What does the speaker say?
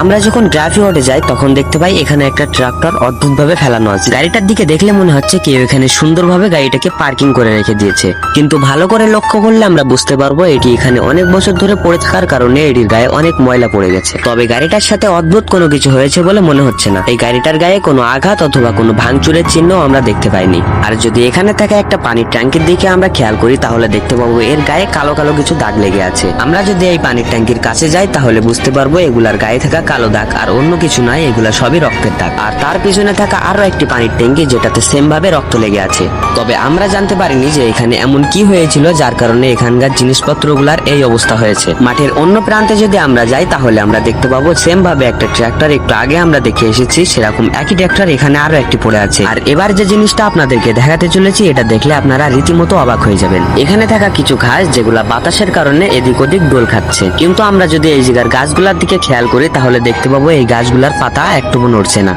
আমরা যখন গ্রাফিওয়ার্ডে যাই তখন দেখতে পাই এখানে একটা ট্রাক্টর অদ্ভুত ভাবে ফেলানো আছে। গাড়িটার দিকে দেখলে মনে হচ্ছে কেউ এখানে সুন্দরভাবে গাড়িটাকে পার্কিং করে রেখে দিয়েছে, কিন্তু ভালো করে লক্ষ্য করলে আমরা বুঝতে পারবো এটি এখানে অনেক বছর ধরে পড়ে থাকার কারণে এটির গায়ে অনেক ময়লা পড়ে গেছে। তবে গাড়িটার সাথে অদ্ভুত কোনো কিছু হয়েছে বলে মনে হচ্ছে না। এই গাড়িটার গায়ে কোনো আঘাত অথবা কোনো ভাঙচুরের চিহ্ন আমরা দেখতে পাইনি। আর যদি এখানে থাকা একটা পানির ট্যাঙ্কির দিকে আমরা খেয়াল করি তাহলে দেখতে পাবো এর গায়ে কালো কালো কিছু দাগ লেগে আছে। আমরা যদি এই পানির ট্যাঙ্কির কাছে যাই তাহলে বুঝতে পারবো এগুলার গায়ে থাকা কালো দাগ আর অন্য কিছু নয়, এগুলা সবই রক্তের দাগ। আর তার পিছনে থাকা আরো একটি পানির ট্যাঙ্কি যেটাতে সেম ভাবে রক্ত লেগে আছে। তবে আমরা জানতে পারিনি যে এখানে এমন কি হয়েছিল যার কারণে এখানকার জিনিসপত্রগুলার এই অবস্থা হয়েছে। মাঠের অন্য প্রান্তে যদি আমরা যাই তাহলে আমরা দেখতে পাবো সেম ভাবে একটা ট্রাক্টর একটু আগে আমরা দেখে এসেছি, সেরকম একই ট্রাক্টর এখানে আরো একটি পড়ে আছে। আর এবার যে জিনিসটা আপনাদেরকে দেখাতে চলেছি এটা দেখলে আপনারা রীতিমতো অবাক হয়ে যাবেন। এখানে থাকা কিছু ঘাস যেগুলা বাতাসের কারণে এদিক ওদিক দোল খাচ্ছে, কিন্তু আমরা যদি এই জায়গার গাছগুলার দিকে খেয়াল করি তাহলে দেখতে পাবো এই গাছগুলার পাতা একটুও নড়ছে না।